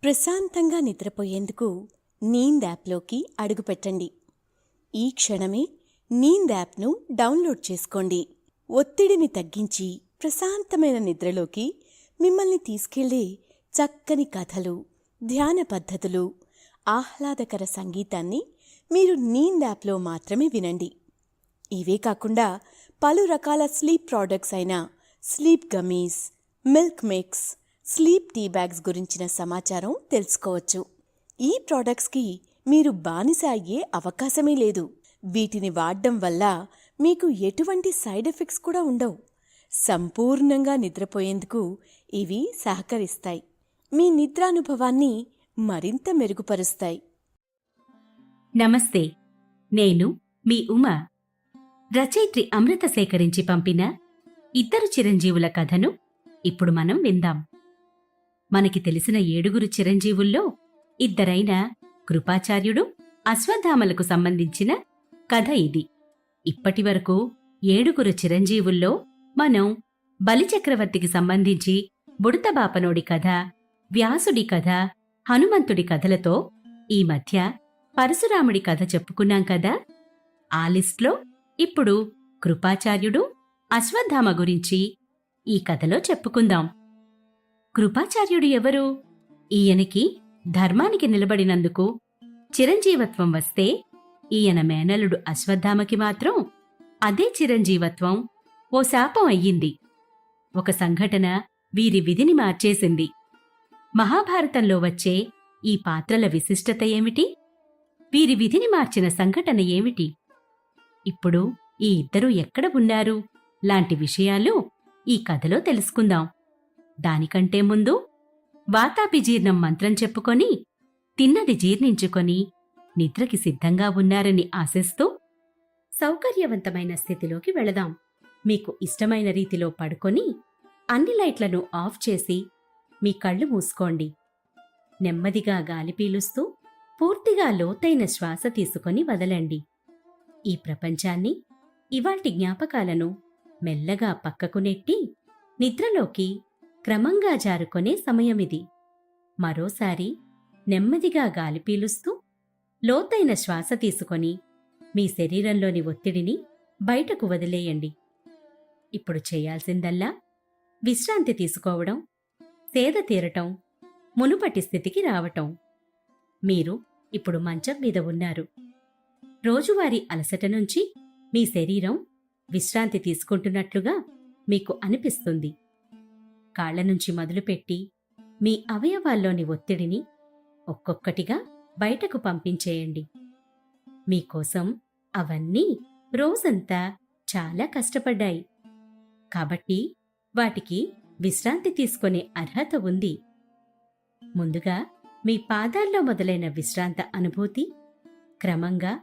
ప్రశాంతంగా నిద్రపోయేందుకు నీంద్ యాప్లోకి అడుగుపెట్టండి. ఈ క్షణమే నీంద్ యాప్ను డౌన్లోడ్ చేసుకోండి. ఒత్తిడిని తగ్గించి ప్రశాంతమైన నిద్రలోకి మిమ్మల్ని తీసుకెళ్లే చక్కని కథలు, ధ్యాన పద్ధతులు, ఆహ్లాదకర సంగీతాన్ని మీరు నీంద్ యాప్లో మాత్రమే వినండి. ఇవే కాకుండా పలు రకాల స్లీప్ ప్రోడక్ట్స్ అయిన sleep gummies, milk mix, sleep tea bags గురించిన సమాచారం తెలుసుకోవచ్చు. ఈ ప్రోడక్ట్స్కి మీరు బానిస అయ్యే అవకాశమే లేదు. వీటిని వాడడం వల్ల మీకు ఎటువంటి సైడ్ ఎఫెక్ట్స్ కూడా ఉండవు. సంపూర్ణంగా నిద్రపోయేందుకు ఇవి సహకరిస్తాయి. మీ నిద్రానుభవాన్ని మరింత మెరుగుపరుస్తాయి. నమస్తే, నేను మీ ఉమా. రచయిత్రి అమృత సేకరించి పంపిన ఇద్దరు చిరంజీవుల కథను ఇప్పుడు మనం విందాం. మనకి తెలిసిన 7 చిరంజీవుల్లో ఇద్దరైన కృపాచార్యుడు, అశ్వత్థామలకు సంబంధించిన కథ ఇది. ఇప్పటివరకు 7 చిరంజీవుల్లో మనం బలిచక్రవర్తికి సంబంధించి బుడతబాపనోడి కథ, వ్యాసుడి కథ, హనుమంతుడి కథలతో ఈ మధ్య పరశురాముడి కథ చెప్పుకున్నాం కదా. ఆ లిస్ట్లో ఇప్పుడు కృపాచార్యుడు, అశ్వత్థామ గురించి ఈ కథలో చెప్పుకుందాం. కృపాచార్యుడు ఎవరు? ఈయనకి ధర్మానికి నిలబడినందుకు చిరంజీవత్వం వస్తే, ఈయన మేనలుడు అశ్వత్థామకి మాత్రం అదే చిరంజీవత్వం ఓ శాపం అయ్యింది. ఒక సంఘటన వీరి విధిని మార్చేసింది. మహాభారతంలో వచ్చే ఈ పాత్రల విశిష్టత ఏమిటి? వీరి విధిని మార్చిన సంఘటన ఏమిటి? ఇప్పుడు ఈ ఇద్దరూ ఎక్కడ ఉన్నారు లాంటి విషయాలు ఈ కథలో తెలుసుకుందాం. దానికంటే ముందు వాతాపిజీర్ణం మంత్రం చెప్పుకొని, తిన్నది జీర్ణించుకొని నిద్రకి సిద్ధంగా ఉన్నారని ఆశిస్తూ సౌకర్యవంతమైన స్థితిలోకి వెళదాం. మీకు ఇష్టమైన రీతిలో పడుకొని అన్ని లైట్లను ఆఫ్ చేసి మీ కళ్ళు మూసుకోండి. నెమ్మదిగా గాలి పీలుస్తూ పూర్తిగా లోతైన శ్వాస తీసుకొని వదలండి. ఈ ప్రపంచాన్ని, ఇవాల్టి జ్ఞాపకాలను మెల్లగా పక్కకు నెట్టి నిద్రలోకి క్రమంగా జారుకొనే సమయమిది. మరోసారి నెమ్మదిగా గాలి పీలుస్తూ లోతైన శ్వాస తీసుకొని మీ శరీరంలోని ఒత్తిడిని బయటకు వదిలేయండి. ఇప్పుడు చేయాల్సిందల్లా విశ్రాంతి తీసుకోవడం, సేద తీరటం, మునుపటి స్థితికి రావటం. మీరు ఇప్పుడు మంచం మీద ఉన్నారు. రోజువారీ అలసట నుంచి మీ శరీరం విశ్రాంతి తీసుకుంటున్నట్లుగా మీకు అనిపిస్తుంది. కాళ్ల నుంచి మొదలుపెట్టి మీ అవయవాల్లోని ఒత్తిడిని ఒక్కొక్కటిగా బయటకు పంపించేయండి. మీకోసం అవన్నీ రోజంతా చాలా కష్టపడ్డాయి. కాబట్టి వాటికి విశ్రాంతి తీసుకునే అర్హత ఉంది. ముందుగా మీ పాదాల్లో మొదలైన విశ్రాంత అనుభూతి క్రమంగా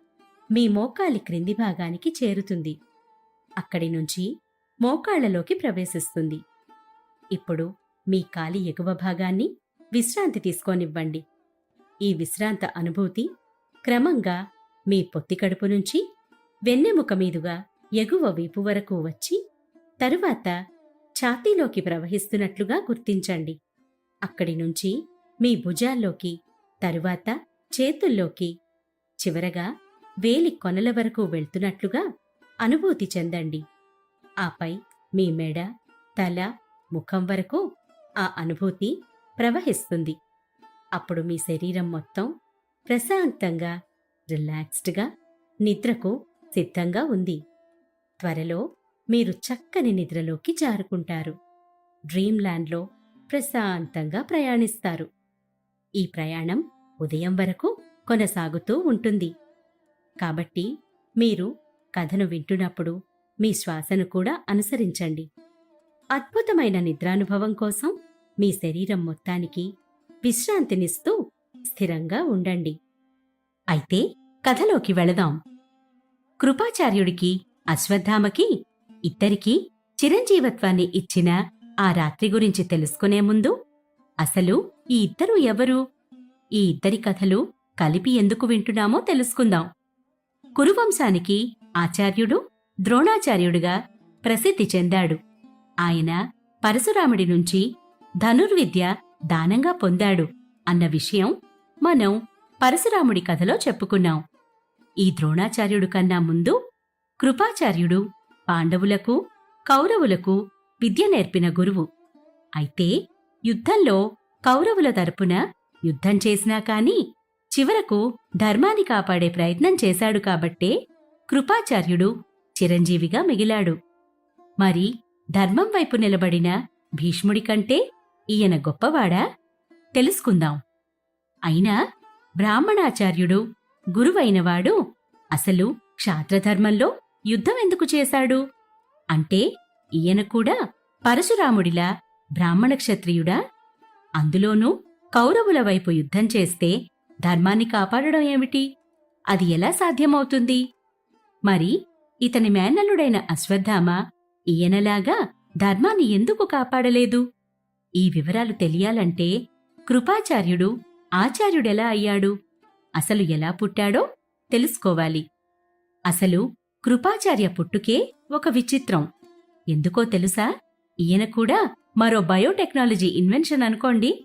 మీ మోకాలి క్రింది భాగానికి చేరుతుంది. అక్కడి నుంచి మోకాళ్లలోకి ప్రవేశిస్తుంది. ఇప్పుడు మీ కాలి ఎగువ భాగాన్ని విశ్రాంతి తీసుకోనివ్వండి. ఈ విశ్రాంత అనుభూతి క్రమంగా మీ పొత్తికడుపు నుంచి వెన్నెముక మీదుగా ఎగువ వీపు వరకు వచ్చి తరువాత ఛాతీలోకి ప్రవహిస్తున్నట్లుగా గుర్తించండి. అక్కడి నుంచి మీ భుజాల్లోకి, తరువాత చేతుల్లోకి, చివరగా వేలి కొనల వరకు వెళ్తున్నట్లుగా అనుభూతి చెందండి. ఆపై మీ మెడ, తల, ముఖం వరకు ఆ అనుభూతి ప్రవహిస్తుంది. అప్పుడు మీ శరీరం మొత్తం ప్రశాంతంగా, రిలాక్స్డ్గా నిద్రకు సిద్ధంగా ఉంది. త్వరలో మీరు చక్కని నిద్రలోకి జారుకుంటారు. డ్రీమ్ ల్యాండ్లో ప్రశాంతంగా ప్రయాణిస్తారు. ఈ ప్రయాణం ఉదయం వరకు కొనసాగుతూ ఉంటుంది. కాబట్టి మీరు కథను వింటున్నప్పుడు మీ శ్వాసను కూడా అనుసరించండి. అద్భుతమైన నిద్రానుభవం కోసం మీ శరీరం మొత్తానికి విశ్రాంతినిస్తూ స్థిరంగా ఉండండి. అయితే కథలోకి వెళదాం. కృపాచార్యుడికి, అశ్వత్థామకి ఇద్దరికీ చిరంజీవత్వాన్ని ఇచ్చిన ఆ రాత్రి గురించి తెలుసుకునే ముందు అసలు ఈ ఇద్దరు ఎవరు? ఈ ఇద్దరి కథలు కలిపి ఎందుకు వింటున్నామో తెలుసుకుందాం. కురువంశానికి ఆచార్యుడు, ద్రోణాచార్యుడుగా ప్రసిద్ధి చెందాడు. ఆయన పరశురాముడి నుంచి ధనుర్విద్య దానంగా పొందాడు. అన్న విషయం మనం పరశురాముడి కథలో చెప్పుకున్నాం. ఈ ద్రోణాచార్యుడు కన్నా ముందు కృపాచార్యుడు పాండవులకు, కౌరవులకు విద్య నేర్పిన గురువు. అయితే యుద్ధంలో కౌరవుల తరపున యుద్ధం చేసినా కాని చివరకు ధర్మాన్ని కాపాడే ప్రయత్నం చేశాడు కాబట్టే కృపాచార్యుడు చిరంజీవిగా మిగిలాడు. మరి ధర్మం వైపు నిలబడిన భీష్ముడి కంటే ఈయన గొప్పవాడా? తెలుసుకుందాం. అయినా బ్రాహ్మణాచార్యుడు గురువైనవాడు అసలు క్షాత్రధర్మంలో యుద్ధం ఎందుకు చేశాడు? అంటే ఈయన కూడా పరశురాముడిలా బ్రాహ్మణ క్షత్రియుడా? అందులోనూ కౌరవుల వైపు యుద్ధం చేస్తే ధర్మాన్ని కాపాడడం ఏమిటి? అది ఎలా సాధ్యమవుతుంది? మరి ఇతని మేనల్లుడైన అశ్వత్థామ ఈయనలాగా ధర్మాన్ని ఎందుకు కాపాడలేదు? ఈ వివరాలు తెలియాలంటే కృపాచార్యుడు ఆచార్యుడెలా అయ్యాడు, అసలు ఎలా పుట్టాడో తెలుసుకోవాలి. అసలు కృపాచార్య పుట్టుకే ఒక విచిత్రం. ఎందుకో తెలుసా? ఈయన కూడా మరో బయోటెక్నాలజీ ఇన్వెన్షన్ అనుకోండి.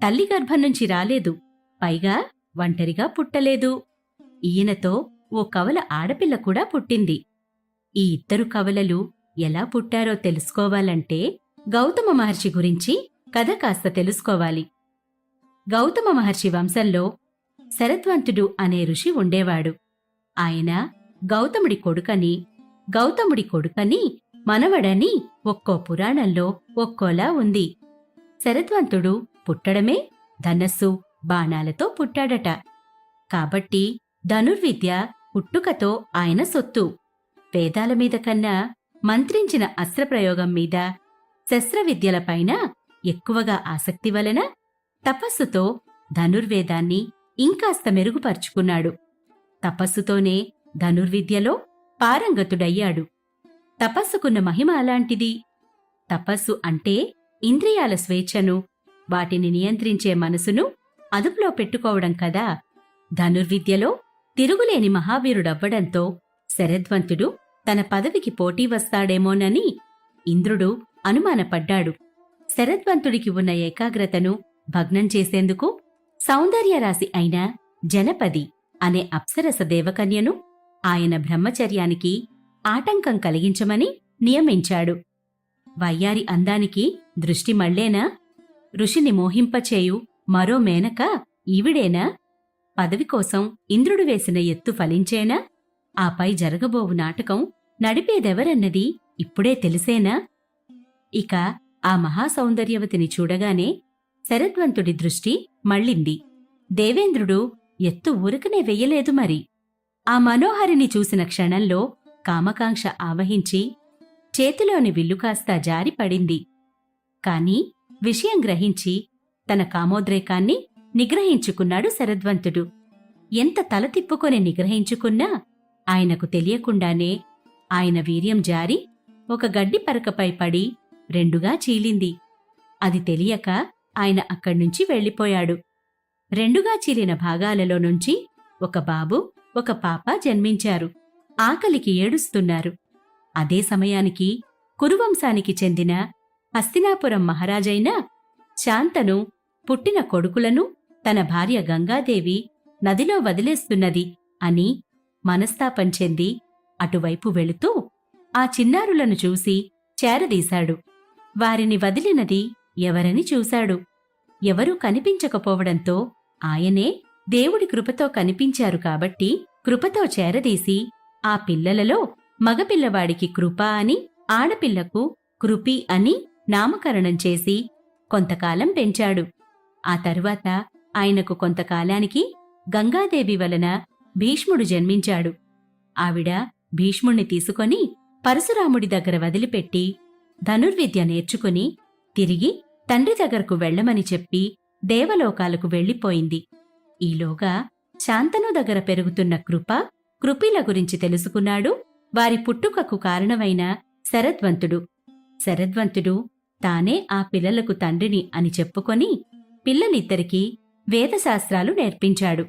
తల్లి గర్భం నుంచి రాలేదు, పైగా ఒంటరిగా పుట్టలేదు. ఈయనతో ఓ కవల ఆడపిల్ల కూడా పుట్టింది. ఈ ఇద్దరు కవలలు ఎలా పుట్టారో తెలుసుకోవాలంటే గౌతమ మహర్షి గురించి కథ కాస్త తెలుసుకోవాలి. గౌతమ మహర్షి వంశంలో శరద్వంతుడు అనే ఋషి ఉండేవాడు. ఆయన గౌతముడి కొడుకని మనవడని ఒక్కో పురాణంలో ఒక్కోలా ఉంది. శరద్వంతుడు పుట్టడమే ధనస్సు, బాణాలతో పుట్టాడట. కాబట్టి ధనుర్విద్య పుట్టుకతో ఆయన సొత్తు. వేదాల మీద కన్నా మంత్రించిన అస్త్రప్రయోగం మీద, శస్త్రవిద్యలపైన ఎక్కువగా ఆసక్తి వలన తపస్సుతో ధనుర్వేదాన్ని ఇంకాస్త మెరుగుపరుచుకున్నాడు. తపస్సుతోనే ధనుర్విద్యలో పారంగతుడయ్యాడు. తపస్సుకున్న మహిమ అలాంటిది. తపస్సు అంటే ఇంద్రియాల స్వేచ్ఛను, వాటిని నియంత్రించే మనసును అదుపులో పెట్టుకోవడం కదా. ధనుర్విద్యలో తిరుగులేని మహావీరుడవ్వడంతో శరద్వంతుడు తన పదవికి పోటీ వస్తాడేమోనని ఇంద్రుడు అనుమానపడ్డాడు. శరద్వంతుడికి ఉన్న ఏకాగ్రతను భగ్నం చేసేందుకు సౌందర్యరాశి అయిన జనపది అనే అప్సరస దేవకన్యను ఆయన బ్రహ్మచర్యానికి ఆటంకం కలిగించమని నియమించాడు. వయ్యారి అందానికి దృష్టి మళ్లేనా? ఋషిని మోహింపచేయు మరో మేనక ఈవిడేనా? పదవి కోసం ఇంద్రుడు వేసిన ఎత్తు ఫలించేనా? ఆపై జరగబోవు నాటకం నడిపేదెవరన్నది ఇప్పుడే తెలిసేనా? ఇక ఆ మహాసౌందర్యవతిని చూడగానే శరద్వంతుడి దృష్టి మళ్ళింది. దేవేంద్రుడు ఎత్తు ఊరకనే వెయ్యలేదు మరి. ఆ మనోహరిని చూసిన క్షణంలో కామకాంక్ష ఆవహించి చేతిలోని విల్లు కాస్త జారిపడింది. కాని విషయం గ్రహించి తన కామోద్రేకాన్ని నిగ్రహించుకున్నాడు శరద్వంతుడు. ఎంత తల తిప్పుకొని నిగ్రహించుకున్నా ఆయనకు తెలియకుండానే ఆయన వీర్యం జారి ఒక గడ్డి పరకపై పడి రెండుగా చీలింది. అది తెలియక ఆయన అక్కడ్నుంచి వెళ్ళిపోయాడు. రెండుగా చీలిన భాగాలలో నుంచి ఒక బాబు, ఒక పాప జన్మించారు. ఆకలికి ఏడుస్తున్నారు. అదే సమయానికి కురువంశానికి చెందిన హస్తినాపురం మహారాజైన శాంతను పుట్టిన కొడుకులను తన భార్య గంగాదేవి నదిలో వదిలేస్తున్నది అని మనస్తాపం చెంది అటువైపు వెళుతూ ఆ చిన్నారులను చూసి చేరదీశాడు. వారిని వదిలినది ఎవరని చూశాడు. ఎవరూ కనిపించకపోవడంతో ఆయనే దేవుడి కృపతో కనిపించారు కాబట్టి కృపతో చేరదీసి ఆ పిల్లలలో మగపిల్లవాడికి కృప అని, ఆడపిల్లకు కృపి అని నామకరణం చేసి కొంతకాలం పెంచాడు. ఆ తరువాత ఆయనకు కొంతకాలానికి గంగాదేవి వలన భీష్ముడు జన్మించాడు. ఆవిడ భీష్ముణ్ణి తీసుకొని పరశురాముడి దగ్గర వదిలిపెట్టి ధనుర్విద్య నేర్చుకుని తిరిగి తండ్రి దగ్గరకు వెళ్లమని చెప్పి దేవలోకాలకు వెళ్లిపోయింది. ఈలోగా శాంతను దగ్గర పెరుగుతున్న కృపిల గురించి తెలుసుకున్నాడు వారి పుట్టుకకు కారణమైన శరద్వంతుడు తానే ఆ పిల్లలకు తండ్రిని అని చెప్పుకొని పిల్లలిద్దరికీ వేదశాస్త్రాలు నేర్పించాడు.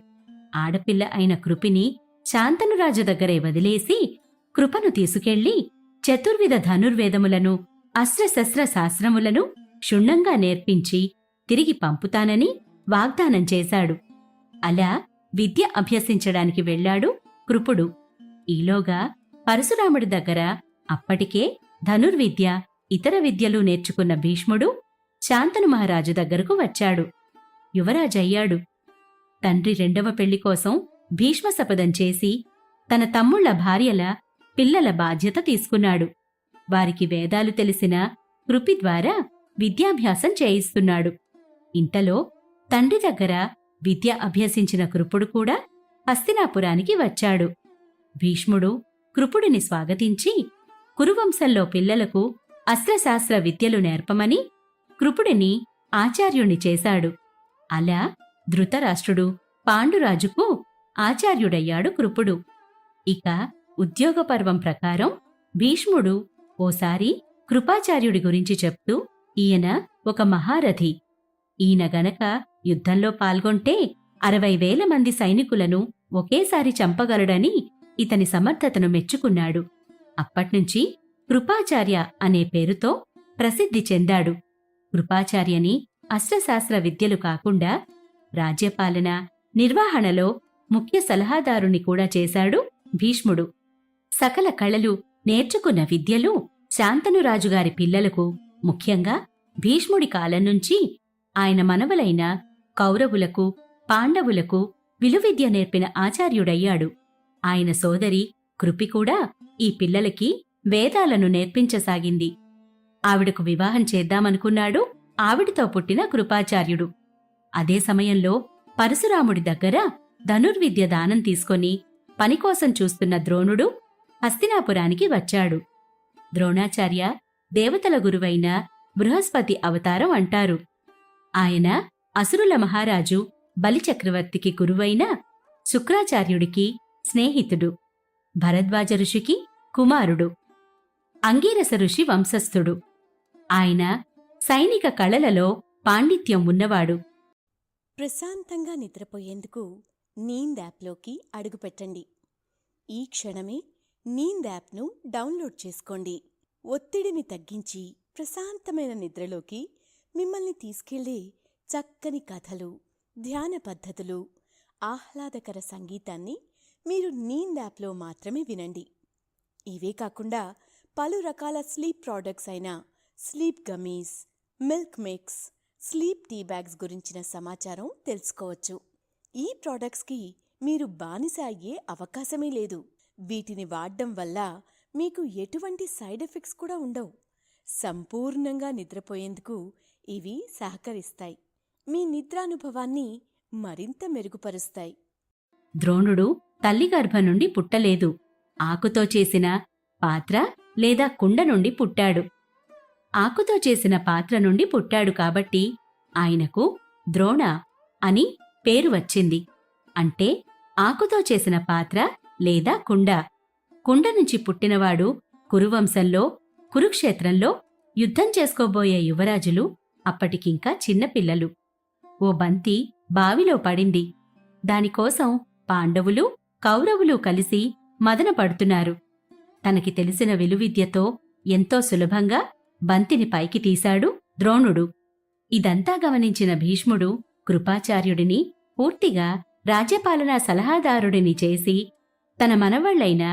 ఆడపిల్ల అయిన కృపిని శాంతనురాజు దగ్గరే వదిలేసి కృపను తీసుకెళ్లి చతుర్విధ ధనుర్వేదములను, అస్త్రశస్త్ర శాస్త్రములను క్షుణ్ణంగా నేర్పించి తిరిగి పంపుతానని వాగ్దానం చేశాడు. అలా విద్య అభ్యసించడానికి వెళ్ళాడు కృపుడు. ఈలోగా పరశురాముడి దగ్గర అప్పటికే ధనుర్విద్య, ఇతర విద్యలు నేర్చుకున్న భీష్ముడు శాంతను మహారాజు దగ్గరకు వచ్చాడు. యువరాజయ్యాడు. తండ్రి రెండవ పెళ్లి కోసం భీష్మ శపథం చేసి తన తమ్ముళ్ల భార్యల, పిల్లల బాధ్యత తీసుకున్నాడు. వారికి వేదాలు తెలిసిన కృపి ద్వారా విద్యాభ్యాసం చేయిస్తున్నాడు. ఇంతలో తండ్రి దగ్గర విద్య అభ్యసించిన కృపుడు కూడా హస్తినాపురానికి వచ్చాడు. భీష్ముడు కృపుడిని స్వాగతించి కురువంశంలో పిల్లలకు అస్త్రశాస్త్ర విద్యలు నేర్పమని కృపుడిని ఆచార్యుణ్ణి చేశాడు. అలా ధృతరాష్ట్రుడు పాండురాజుకు ఆచార్యుడయ్యాడు కృపుడు. ఇక ఉద్యోగపర్వం ప్రకారం భీష్ముడు ఓసారి కృపాచార్యుడి గురించి చెప్తూ, ఈయన ఒక మహారథి. ఈయన గనక యుద్ధంలో పాల్గొంటే 60,000 మంది సైనికులను ఒకేసారి చంపగలడని ఇతని సమర్థతను మెచ్చుకున్నాడు. అప్పట్నుంచి కృపాచార్య అనే పేరుతో ప్రసిద్ధి చెందాడు. కృపాచార్యని అస్త్రశాస్త్ర విద్యలు కాకుండా రాజ్యపాలన, నిర్వహణలో ముఖ్య సలహాదారుని కూడా చేశాడు భీష్ముడు. సకల కళలు నేర్చుకున్న విద్యలు శాంతనురాజుగారి పిల్లలకు, ముఖ్యంగా భీష్ముడి కాలం నుంచి ఆయన మనవలైన కౌరవులకు, పాండవులకు విలువిద్య నేర్పిన ఆచార్యుడయ్యాడు. ఆయన సోదరి కృపి కూడా ఈ పిల్లలకి వేదాలను నేర్పించసాగింది. ఆవిడకు వివాహం చేద్దామనుకున్నాడు ఆవిడితో పుట్టిన కృపాచార్యుడు. అదే సమయంలో పరశురాముడి దగ్గర ధనుర్విద్య దానం తీసుకొని పనికోసం చూస్తున్న ద్రోణుడు హస్తినాపురానికి వచ్చాడు. ద్రోణాచార్య దేవతల గురువైన బృహస్పతి అవతారం అంటారు. ఆయన అసురుల మహారాజు బలిచక్రవర్తికి గురువైన శుక్రాచార్యుడికి స్నేహితుడు. భరద్వాజ ఋషికి కుమారుడు. అంగీరస ఋషి వంశస్థుడు. ఆయన సైనిక కళలలో పాండిత్యం ఉన్నవాడు. ప్రశాంతంగా నిద్రపోయేందుకు నీంద్ యాప్లోకి అడుగుపెట్టండి. ఈ క్షణమే నీంద్ యాప్ను డౌన్లోడ్ చేసుకోండి. ఒత్తిడిని తగ్గించి ప్రశాంతమైన నిద్రలోకి మిమ్మల్ని తీసుకెళ్లే చక్కని కథలు, ధ్యాన పద్ధతులు, ఆహ్లాదకర సంగీతాన్ని మీరు నీంద్ యాప్లో మాత్రమే వినండి. ఇవే కాకుండా పలు రకాల స్లీప్ ప్రోడక్ట్స్ అయిన sleep gummies, milk mix, sleep tea bags గురించిన సమాచారం తెలుసుకోవచ్చు. ఈ ప్రోడక్ట్స్కి మీరు బానిస అయ్యే అవకాశమే లేదు. వీటిని వాడడం వల్ల మీకు ఎటువంటి సైడ్ ఎఫెక్ట్స్ కూడా ఉండవు. సంపూర్ణంగా నిద్రపోయేందుకు ఇవి సహకరిస్తాయి. మీ నిద్రానుభవాన్ని మరింత మెరుగుపరుస్తాయి. ద్రోణుడు తల్లి గర్భం నుండి పుట్టలేదు. ఆకుతో చేసిన పాత్ర లేదా కుండ నుండి పుట్టాడు. ఆకుతో చేసిన పాత్ర నుండి పుట్టాడు కాబట్టి ఆయనకు ద్రోణ అని పేరు వచ్చింది. అంటే ఆకుతో చేసిన పాత్ర లేదా కుండ. కుండ నుంచి పుట్టినవాడు కురువంశంలో, కురుక్షేత్రంలో యుద్ధం చేసుకోబోయే యువరాజులు అప్పటికింకా చిన్నపిల్లలు. ఓ బంతి బావిలో పడింది. దానికోసం పాండవులు, కౌరవులు కలిసి మదన పడుతున్నారు. తనకి తెలిసిన విలువిద్యతో ఎంతో సులభంగా బంతిని పైకి తీశాడు ద్రోణుడు. ఇదంతా గమనించిన భీష్ముడు కృపాచార్యుడిని పూర్తిగా రాజ్యపాలనా సలహాదారుడిని చేసి తన మనవళ్లైన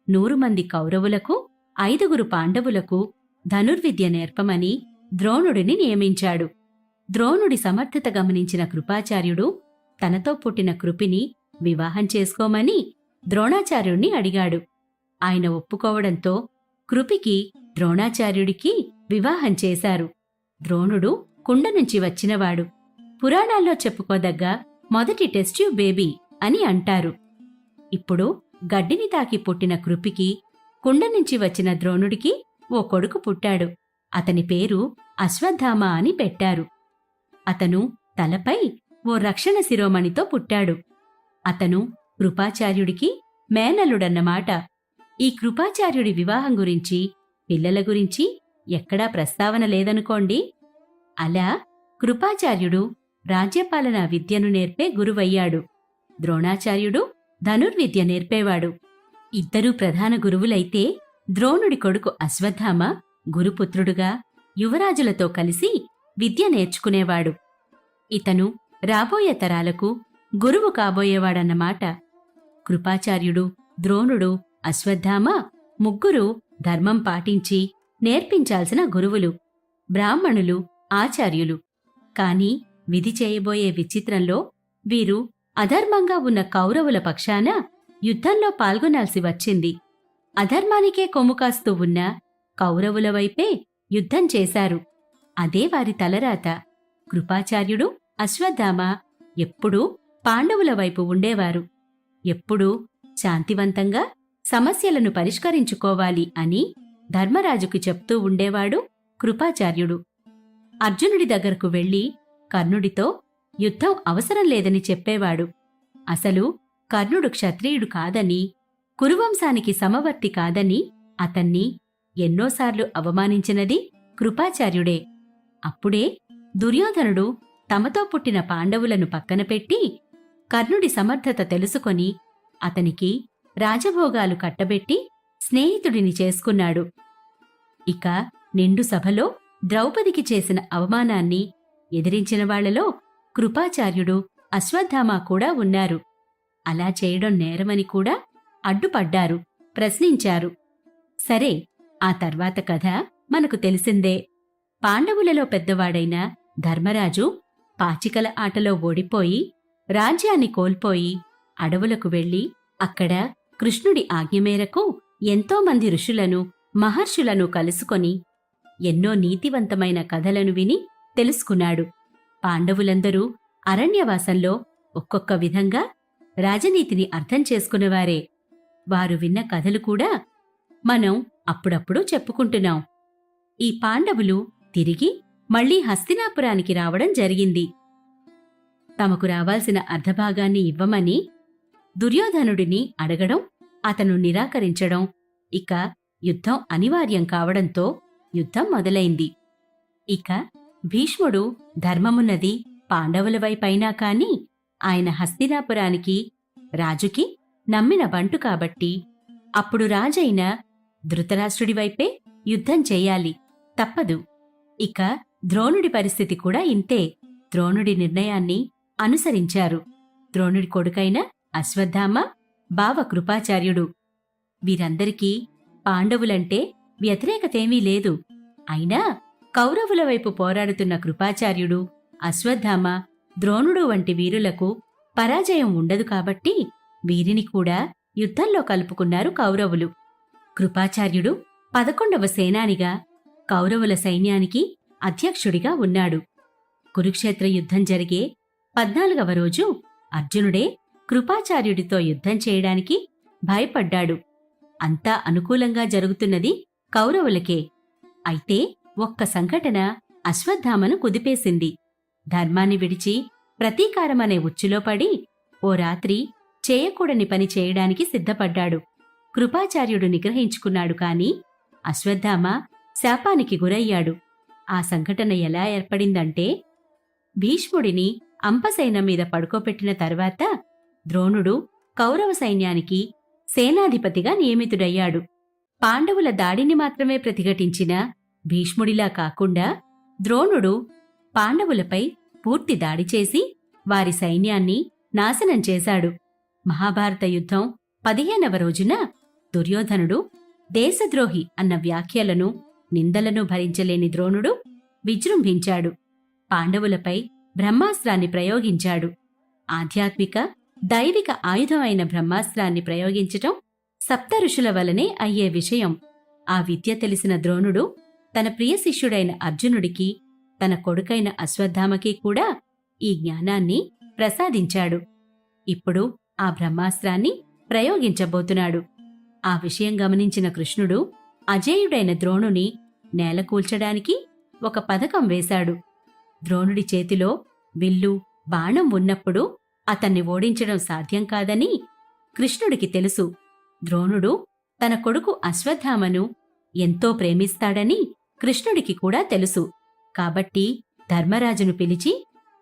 100 మంది కౌరవులకు, 5 పాండవులకు ధనుర్విద్య నేర్పమని ద్రోణుడిని నియమించాడు. ద్రోణుడి సమర్థత గమనించిన కృపాచార్యుడు తనతో పుట్టిన కృపిని వివాహం చేసుకోమని ద్రోణాచార్యుణ్ణి అడిగాడు. ఆయన ఒప్పుకోవడంతో కృపికి, ద్రోణాచార్యుడికి వివాహం చేశారు. ద్రోణుడు కుండ నుంచి వచ్చినవాడు. పురాణాల్లో చెప్పుకోదగ్గ మొదటి టెస్ట్యూబ్ బేబీ అని అంటారు. ఇప్పుడు గడ్డిని తాకి పుట్టిన కృపికి, కుండ నుంచి వచ్చిన ద్రోణుడికి ఓ కొడుకు పుట్టాడు. అతని పేరు అశ్వత్థామ అని పెట్టారు. అతను తలపై ఓ రక్షణ శిరోమణితో పుట్టాడు. అతను కృపాచార్యుడికి మేనల్లుడన్నమాట. ఈ కృపాచార్యుడి వివాహం గురించి, పిల్లల గురించి ఎక్కడా ప్రస్తావన లేదనుకోండి. అలా కృపాచార్యుడు రాజ్యపాలనా విద్యను నేర్పే గురువయ్యాడు. ద్రోణాచార్యుడు ధనుర్విద్య నేర్పేవాడు. ఇద్దరూ ప్రధాన గురువులైతే ద్రోణుడి కొడుకు అశ్వత్థామ గురుపుత్రుడుగా యువరాజులతో కలిసి విద్య నేర్చుకునేవాడు. ఇతను రాబోయే తరాలకు గురువు కాబోయేవాడన్నమాట. కృపాచార్యుడు, ద్రోణుడు, అశ్వత్థామ ముగ్గురు ధర్మం పాటించి నేర్పించాల్సిన గురువులు, బ్రాహ్మణులు, ఆచార్యులు. కాని విధి చేయబోయే విచిత్రంలో వీరు అధర్మంగా ఉన్న కౌరవుల పక్షాన యుద్ధంలో పాల్గొనాల్సి వచ్చింది. అధర్మానికే కొమ్ము కాస్తూ ఉన్న కౌరవుల వైపే యుద్ధం చేశారు. అదే వారి తలరాత. కృపాచార్యుడు, అశ్వత్థామ ఎప్పుడూ పాండవుల వైపు ఉండేవారు. ఎప్పుడూ శాంతివంతంగా సమస్యలను పరిష్కరించుకోవాలి అని ధర్మరాజుకు చెప్తూ ఉండేవాడు కృపాచార్యుడు. అర్జునుడి దగ్గరకు వెళ్లి కర్ణుడితో యుద్ధం అవసరం లేదని చెప్పేవాడు. అసలు కర్ణుడు క్షత్రియుడు కాదని, కురువంశానికి సమవర్తి కాదని అతన్ని ఎన్నోసార్లు అవమానించినది కృపాచార్యుడే. అప్పుడే దుర్యోధనుడు తమతో పుట్టిన పాండవులను పక్కనపెట్టి కర్ణుడి సమర్థత తెలుసుకొని అతనికి రాజభోగాలు కట్టబెట్టి స్నేహితుడిని చేసుకున్నాడు. ఇక నిండు సభలో ద్రౌపదికి చేసిన అవమానాన్ని ఎదిరించిన వాళ్లలో కృపాచార్యుడు, అశ్వత్థామ కూడా ఉన్నారు. అలా చేయడం నేరమని కూడా అడ్డుపడ్డారు, ప్రశ్నించారు. సరే, ఆ తర్వాత కథ మనకు తెలిసిందే. పాండవులలో పెద్దవాడైన ధర్మరాజు పాచికల ఆటలో ఓడిపోయి రాజ్యాన్ని కోల్పోయి అడవులకు వెళ్లి అక్కడ కృష్ణుడి ఆజ్ఞ మేరకు ఎంతోమంది ఋషులను, మహర్షులను కలుసుకొని ఎన్నో నీతివంతమైన కథలను విని తెలుసుకున్నాడు. పాండవులందరూ అరణ్యవాసంలో ఒక్కొక్క విధంగా రాజనీతిని అర్థం చేసుకునేవారే. వారు విన్న కథలు కూడా మనం అప్పుడప్పుడు చెప్పుకుంటున్నాం. ఈ పాండవులు తిరిగి మళ్లీ హస్తినాపురానికి రావడం జరిగింది. తమకు రావాల్సిన అర్ధభాగాన్ని ఇవ్వమని దుర్యోధనుడిని అడగడం, అతను నిరాకరించడం, ఇక యుద్ధం అనివార్యం కావడంతో యుద్ధం మొదలైంది. ఇక భీష్ముడు ధర్మమున్నది పాండవుల వైపైనా కాని ఆయన హస్తినాపురానికి రాజుకి నమ్మిన బంటు కాబట్టి అప్పుడు రాజైన ధృతరాష్ట్రుడి వైపే యుద్ధం చెయ్యాలి, తప్పదు. ఇక ద్రోణుడి పరిస్థితి కూడా ఇంతే. ద్రోణుడి నిర్ణయాన్ని అనుసరించారు. ద్రోణుడి కొడుకైన అశ్వత్థామ, బావ కృపాచార్యుడు. వీరందరికీ పాండవులంటే వ్యతిరేకతేమీ లేదు. అయినా కౌరవుల వైపు పోరాడుతున్న కృపాచార్యుడు, అశ్వత్థామ, ద్రోణుడు వంటి వీరులకు పరాజయం ఉండదు కాబట్టి వీరిని కూడా యుద్ధంలో కలుపుకున్నారు కౌరవులు. కృపాచార్యుడు 11వ సేనానిగా కౌరవుల సైన్యానికి అధ్యక్షుడిగా ఉన్నాడు. కురుక్షేత్ర యుద్ధం జరిగే 14వ రోజు అర్జునుడే కృపాచార్యుడితో యుద్ధం చేయడానికి భయపడ్డాడు. అంతా అనుకూలంగా జరుగుతున్నది కౌరవులకే. అయితే ఒక్క సంఘటన అశ్వత్థామను కుదిపేసింది. ధర్మాన్ని విడిచి ప్రతీకారమనే ఉచ్చులో పడి ఓ రాత్రి చేయకూడని పని చేయడానికి సిద్ధపడ్డాడు. కృపాచార్యుడు నిగ్రహించుకున్నాడు కాని అశ్వత్థామ శాపానికి గురయ్యాడు. ఆ సంఘటన ఎలా ఏర్పడిందంటే, భీష్ముడిని అంపసైన్యం మీద పడుకోపెట్టిన తర్వాత ద్రోణుడు కౌరవ సైన్యానికి సేనాధిపతిగా నియమితుడయ్యాడు. పాండవుల దాడిని మాత్రమే ప్రతిఘటించిన భీష్ముడిలా కాకుండా ద్రోణుడు పాండవులపై పూర్తి దాడి చేసి వారి సైన్యాన్ని నాశనం చేశాడు. మహాభారత యుద్ధం 15వ రోజున దుర్యోధనుడు దేశద్రోహి అన్న వ్యాఖ్యలను, నిందలను భరించలేని ద్రోణుడు విజృంభించాడు. పాండవులపై బ్రహ్మాస్త్రాన్ని ప్రయోగించాడు. ఆధ్యాత్మిక, దైవిక ఆయుధం అయిన బ్రహ్మాస్త్రాన్ని ప్రయోగించటం సప్తఋషుల వలనే అయ్యే విషయం. ఆ విద్య తెలిసిన ద్రోణుడు తన ప్రియ శిష్యుడైన అర్జునుడికి, తన కొడుకైన అశ్వత్థామకి కూడా ఈ జ్ఞానాన్ని ప్రసాదించాడు. ఇప్పుడు ఆ బ్రహ్మాస్త్రాన్ని ప్రయోగించబోతున్నాడు. ఆ విషయం గమనించిన కృష్ణుడు అజేయుడైన ద్రోణుని నేలకూల్చడానికి ఒక పథకం వేశాడు. ద్రోణుడి చేతిలో విల్లు, బాణం ఉన్నప్పుడు అతన్ని ఓడించడం సాధ్యం కాదని కృష్ణుడికి తెలుసు. ద్రోణుడు తన కొడుకు అశ్వత్థామను ఎంతో ప్రేమిస్తాడని కృష్ణుడికి కూడా తెలుసు. కాబట్టి ధర్మరాజును పిలిచి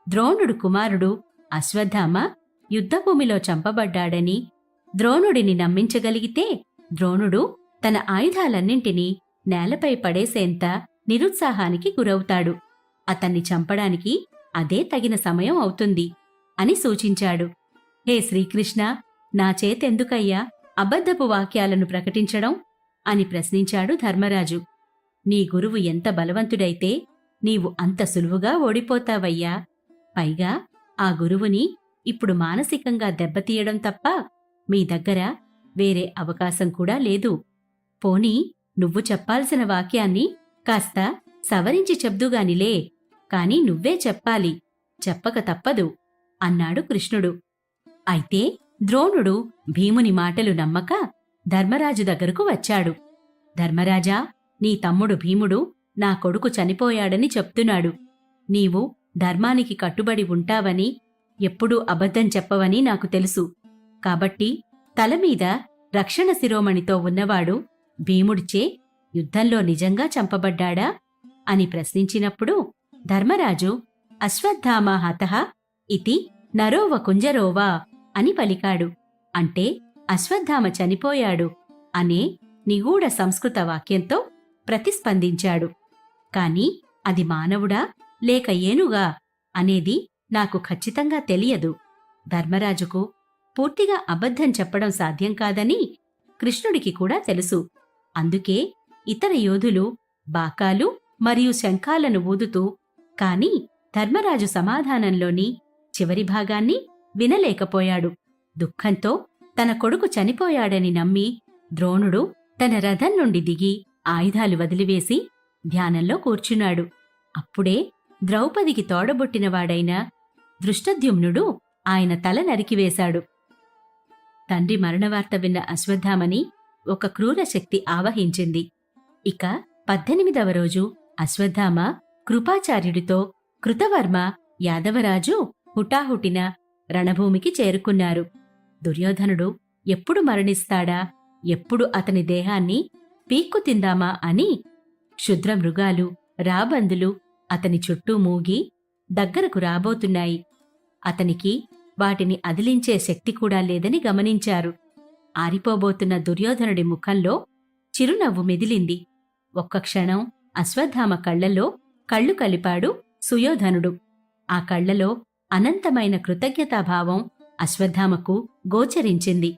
ద్రోణుడు కుమారుడు అశ్వత్థామ యుద్ధభూమిలో చంపబడ్డాడని ద్రోణుడిని నమ్మించగలిగితే ద్రోణుడు తన ఆయుధాలన్నింటినీ నేలపై పడేసేంత నిరుత్సాహానికి గురవుతాడు. అతన్ని చంపడానికి అదే తగిన సమయం అవుతుంది అని సూచించాడు. హే శ్రీకృష్ణ, నా చేతెందుకయ్యా అబద్ధపు వాక్యాలను ప్రకటించడం అని ప్రశ్నించాడు ధర్మరాజు. నీ గురువు ఎంత బలవంతుడైతే నీవు అంత సులువుగా ఓడిపోతావయ్యా. పైగా ఆ గురువుని ఇప్పుడు మానసికంగా దెబ్బతీయడం తప్ప మీ దగ్గర వేరే అవకాశం కూడా లేదు. పోనీ నువ్వు చెప్పాల్సిన వాక్యాన్ని కాస్త సవరించి చెప్దుగానిలే, కాని నువ్వే చెప్పాలి, చెప్పక తప్పదు అన్నాడు కృష్ణుడు. అయితే ద్రోణుడు భీముని మాటలు నమ్మక ధర్మరాజు దగ్గరకు వచ్చాడు. ధర్మరాజా, నీ తమ్ముడు భీముడు నా కొడుకు చనిపోయాడని చెప్తున్నాడు. నీవు ధర్మానికి కట్టుబడి ఉంటావని, ఎప్పుడూ అబద్ధం చెప్పవని నాకు తెలుసు. కాబట్టి తలమీద రక్షణ శిరోమణితో ఉన్నవాడు భీముడిచే యుద్ధంలో నిజంగా చంపబడ్డాడా అని ప్రశ్నించినప్పుడు ధర్మరాజు అశ్వత్థామా హతః ఇతి నరోవ కుంజరోవా అని పలికాడు. అంటే అశ్వత్థామ చనిపోయాడు అనే నిగూఢ సంస్కృత వాక్యంతో ప్రతిస్పందించాడు. కాని అది మానవుడా లేక ఏనుగా అనేది నాకు ఖచ్చితంగా తెలియదు. ధర్మరాజుకు పూర్తిగా అబద్ధం చెప్పడం సాధ్యం కాదని కృష్ణుడికి కూడా తెలుసు. అందుకే ఇతర యోధులు బాకాలు మరియు శంఖాలను ఊదుతూ కాని ధర్మరాజు సమాధానంలోని చివరి భాగాన్ని వినలేకపోయాడు. దుఃఖంతో తన కొడుకు చనిపోయాడని నమ్మి ద్రోణుడు తన రథం నుండి దిగి ఆయుధాలు వదిలివేసి ధ్యానంలో కూర్చున్నాడు. అప్పుడే ద్రౌపదికి తోడబుట్టినవాడైన దృష్టద్యుమ్నుడు ఆయన తల నరికివేశాడు. తండ్రి మరణవార్త విన్న అశ్వత్థామని ఒక క్రూర శక్తి ఆవహించింది. ఇక 18వ రోజు అశ్వత్థామ కృపాచార్యుడితో కృతవర్మ యాదవరాజు హుటాహుటిన రణభూమికి చేరుకున్నారు. దుర్యోధనుడు ఎప్పుడు మరణిస్తాడా, ఎప్పుడు అతని దేహాన్ని పీక్కు తిందామా అని క్షుద్రమృగాలు, రాబందులు అతని చుట్టూ మూగి దగ్గరకు రాబోతున్నాయి. అతనికి వాటిని అదిలించే శక్తి కూడా లేదని గమనించారు. ఆరిపోబోతున్న దుర్యోధనుడి ముఖంలో చిరునవ్వు మెదిలింది. ఒక్క క్షణం అశ్వత్థామ కళ్లలో కళ్ళు కలిపాడు సుయోధనుడు. ఆ కళ్లలో అనంతమైన కృతజ్ఞతాభావం అశ్వత్థామకు గోచరించింది.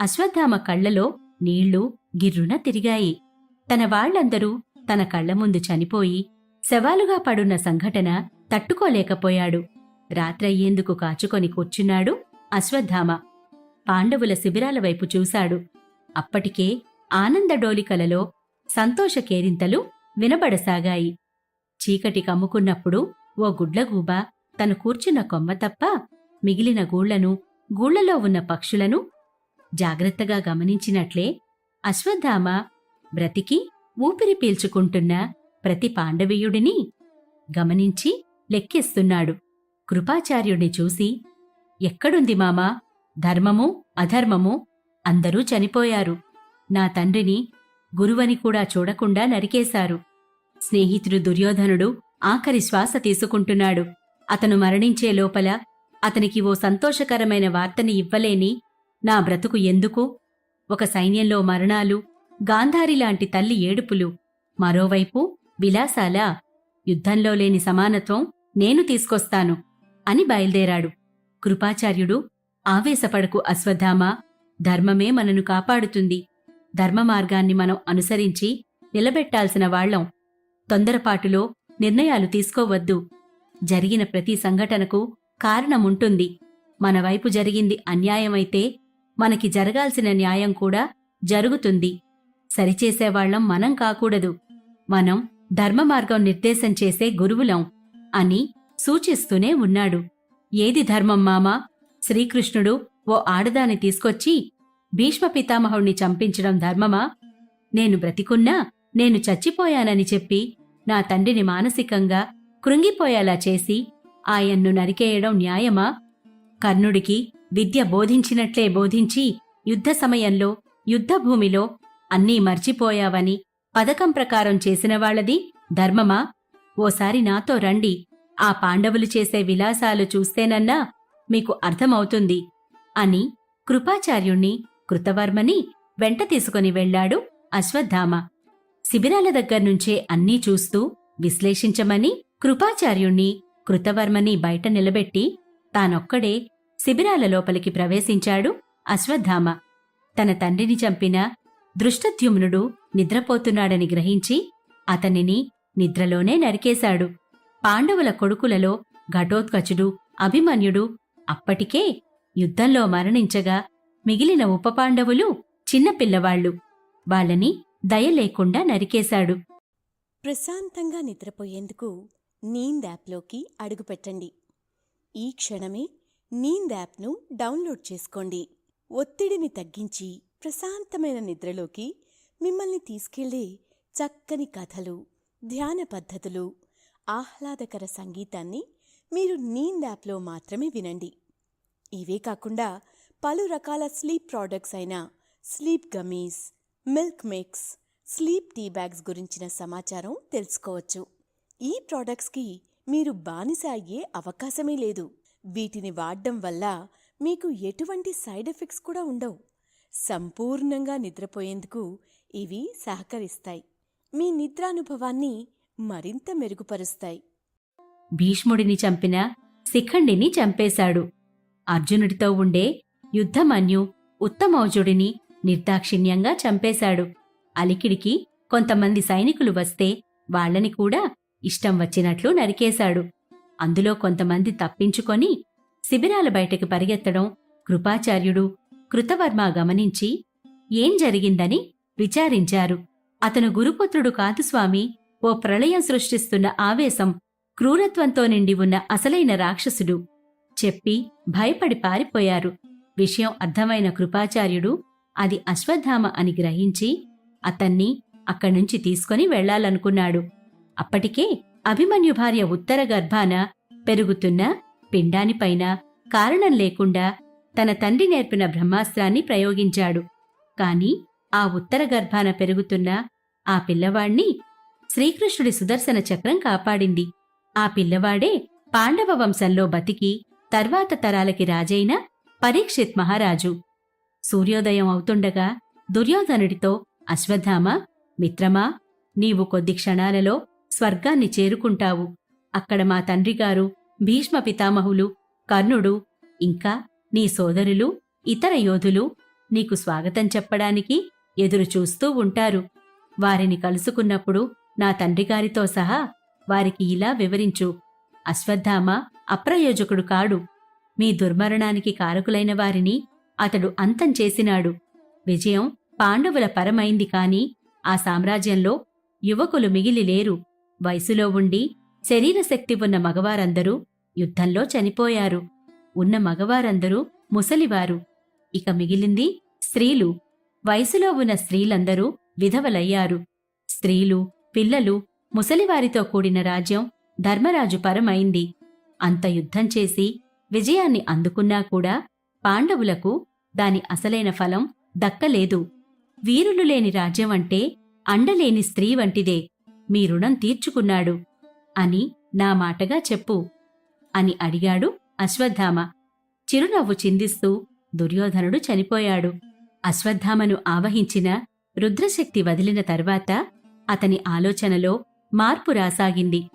అశ్వత్థామ కళ్లలో నీళ్లు గిర్రున తిరిగాయి. తన వాళ్లందరూ తన కళ్ల ముందు చనిపోయి శవాలుగా పడున్న సంఘటన తట్టుకోలేకపోయాడు. రాత్రయ్యేందుకు కాచుకొని కూర్చున్నాడు అశ్వత్థామ. పాండవుల శిబిరాల వైపు చూశాడు. అప్పటికే ఆనందడోలికలలో సంతోష కేరింతలు వినబడసాగాయి. చీకటి కమ్ముకున్నప్పుడు ఓ గుడ్లగూబ తను కూర్చున్న కొమ్మ తప్ప మిగిలిన గూళ్లను, గూళ్లలో ఉన్న పక్షులను జాగ్రత్తగా గమనించినట్లే అశ్వత్థామ బ్రతికి ఊపిరి పీల్చుకుంటున్న ప్రతి పాండవీయుడిని గమనించి లెక్కిస్తున్నాడు. కృపాచార్యుడిని చూసి, ఎక్కడుంది మామా ధర్మము అధర్మము? అందరూ చనిపోయారు. నా తండ్రిని గురువని కూడా చూడకుండా నరికేశారు. స్నేహితుడు దుర్యోధనుడు ఆఖరి శ్వాస తీసుకుంటున్నాడు. అతను మరణించే లోపల అతనికి ఓ సంతోషకరమైన వార్తని ఇవ్వలేని నా బ్రతుకు ఎందుకు? ఒక సైన్యంలో మరణాలు, గాంధారిలాంటి తల్లి ఏడుపులు, మరోవైపు విలాసాలా? యుద్ధంలో లేని సమానత్వం నేను తీసుకొస్తాను అని బయల్దేరాడు. కృపాచార్యుడు, ఆవేశపడకు అశ్వత్థామా, ధర్మమే మనను కాపాడుతుంది. ధర్మ మార్గాన్ని మనం అనుసరించి నిలబెట్టాల్సిన వాళ్లం. తొందరపాటులో నిర్ణయాలు తీసుకోవద్దు. జరిగిన ప్రతి సంఘటనకు కారణముంటుంది. మన వైపు జరిగింది అన్యాయమైతే మనకి జరగాల్సిన న్యాయం కూడా జరుగుతుంది. సరిచేసేవాళ్లం మనం కాకూడదు. మనం ధర్మ మార్గం నిర్దేశం చేసే గురువులం అని సూచిస్తూనే ఉన్నాడు. ఏది ధర్మం మామా? శ్రీకృష్ణుడు ఓ ఆడదాన్ని తీసుకొచ్చి భీష్మ పితామహుణ్ణి చంపించడం ధర్మమా? నేను బ్రతికున్నా నేను చచ్చిపోయానని చెప్పి నా తండ్రిని మానసికంగా కృంగిపోయేలా చేసి ఆయన్ను నరికేయడం న్యాయమా? కర్ణుడికి విద్య బోధించినట్లే బోధించి యుద్ధ సమయంలో యుద్ధభూమిలో అన్నీ మర్చిపోయావని పథకం ప్రకారం చేసినవాళ్లది ధర్మమా? ఓసారి నాతో రండి. ఆ పాండవులు చేసే విలాసాలు చూస్తేనన్నా మీకు అర్థమవుతుంది అని కృపాచార్యుణ్ణి, కృతవర్మని వెంట తీసుకుని వెళ్లాడు అశ్వత్థామ. శిబిరాల దగ్గర్నుంచే అన్నీ చూస్తూ విశ్లేషించమని కృపాచార్యుణ్ణి, కృతవర్మని బయట నిలబెట్టి తానొక్కడే శిబిరాల లోపలికి ప్రవేశించాడు అశ్వత్థామ. తన తండ్రిని చంపిన దృష్టద్యుమ్నుడు నిద్రపోతున్నాడని గ్రహించి అతనిని నిద్రలోనే నరికేశాడు. పాండవుల కొడుకులలో ఘటోత్కచుడు, అభిమన్యుడు అప్పటికే యుద్ధంలో మరణించగా మిగిలిన ఉపపాండవులు చిన్నపిల్లవాళ్లు. వాళ్ళని దయ లేకుండా నరికేశాడు. ప్రశాంతంగా నిద్రపోయేందుకు నీంద్ యాప్లోకి అడుగుపెట్టండి. ఈ క్షణమే నీంద్ యాప్ను డౌన్లోడ్ చేసుకోండి. ఒత్తిడిని తగ్గించి ప్రశాంతమైన నిద్రలోకి మిమ్మల్ని తీసుకెళ్లే చక్కని కథలు, ధ్యాన పద్ధతులు, ఆహ్లాదకర సంగీతాన్ని మీరు నీంద్ యాప్లో మాత్రమే వినండి. ఇవే కాకుండా పలు రకాల స్లీప్ ప్రోడక్ట్స్ అయిన sleep gummies, milk mix, sleep tea bags గురించిన సమాచారం తెలుసుకోవచ్చు. ఈ ప్రోడక్ట్స్కి మీరు బానిస అయ్యే అవకాశమే లేదు. వీటిని వాడడం వల్ల మీకు ఎటువంటి సైడ్ ఎఫెక్ట్స్ కూడా ఉండవు. సంపూర్ణంగా నిద్రపోయేందుకు ఇవి సహకరిస్తాయి. మీ నిద్రానుభవాన్ని మరింత మెరుగుపరుస్తాయి. భీష్ముడిని చంపిన శిఖండిని చంపేశాడు. అర్జునుడితో ఉండే యుద్ధమన్యు ఉత్తమౌజుడిని నిర్దాక్షిణ్యంగా చంపేశాడు. అలికిడికి కొంతమంది సైనికులు వస్తే వాళ్లని కూడా ఇష్టం వచ్చినట్లు నరికేశాడు. అందులో కొంతమంది తప్పించుకొని శిబిరాల బయటకి పరిగెత్తడం కృపాచార్యుడు, కృతవర్మ గమనించి ఏం జరిగిందని విచారించారు. అతను గురుపుత్రుడు కాదు స్వామి, ఓ ప్రళయం సృష్టిస్తున్న ఆవేశం, క్రూరత్వంతో నిండి ఉన్న అసలైన రాక్షసుడు చెప్పి భయపడి పారిపోయారు. విషయం అర్థమైన కృపాచార్యుడు అది అశ్వత్థామ అని గ్రహించి అతన్ని అక్కడ్నుంచి తీసుకొని వెళ్లాలనుకున్నాడు. అప్పటికే అభిమన్యు భార్య ఉత్తర గర్భాన పెరుగుతున్న పిండానిపైన కారణం లేకుండా తన తండ్రి నేర్పిన బ్రహ్మాస్త్రాన్ని ప్రయోగించాడు. కాని ఆ ఉత్తర గర్భాన పెరుగుతున్న ఆ పిల్లవాణ్ణి శ్రీకృష్ణుడి సుదర్శన చక్రం కాపాడింది. ఆ పిల్లవాడే పాండవ వంశంలో బతికి తర్వాత తరాలకి రాజైన పరీక్షిత్ మహారాజు. సూర్యోదయం అవుతుండగా దుర్యోధనుడితో అశ్వత్థామ, మిత్రమా, నీవు కొద్ది క్షణాలలో స్వర్గాన్ని చేరుకుంటావు. అక్కడ మా తండ్రిగారు, భీష్మ పితామహులు, కర్ణుడు, ఇంకా నీ సోదరులు, ఇతర యోధులు నీకు స్వాగతం చెప్పడానికి ఎదురుచూస్తూ ఉంటారు. వారిని కలుసుకున్నప్పుడు నా తండ్రిగారితో సహా వారికి ఇలా వివరించు. అశ్వత్థామ అప్రయోజకుడు కాడు. మీ దుర్మరణానికి కారకులైన వారిని అతడు అంతం చేసినాడు. విజయం పాండవుల పరమైంది కాని ఆ సామ్రాజ్యంలో యువకులు మిగిలి లేరు. వయసులో ఉండి శరీరశక్తి ఉన్న మగవారందరూ యుద్ధంలో చనిపోయారు. ఉన్న మగవారందరూ ముసలివారు. ఇక మిగిలింది స్త్రీలు. వయసులో ఉన్న స్త్రీలందరూ విధవలయ్యారు. స్త్రీలు, పిల్లలు, ముసలివారితో కూడిన రాజ్యం ధర్మరాజు పరమైంది. అంత యుద్ధం చేసి విజయాన్ని అందుకున్నా కూడా పాండవులకు దాని అసలైన ఫలం దక్కలేదు. వీరులు లేని రాజ్యం అంటే అండలేని స్త్రీ వంటిదే. మీ రుణం తీర్చుకున్నాడు అని నా మాటగా చెప్పు అని అడిగాడు అశ్వత్థామ. చిరునవ్వు చిందిస్తూ దుర్యోధనుడు చనిపోయాడు. అశ్వత్థామను ఆవహించిన రుద్రశక్తి వదిలిన తర్వాత అతని ఆలోచనలో మార్పు రాసాగింది.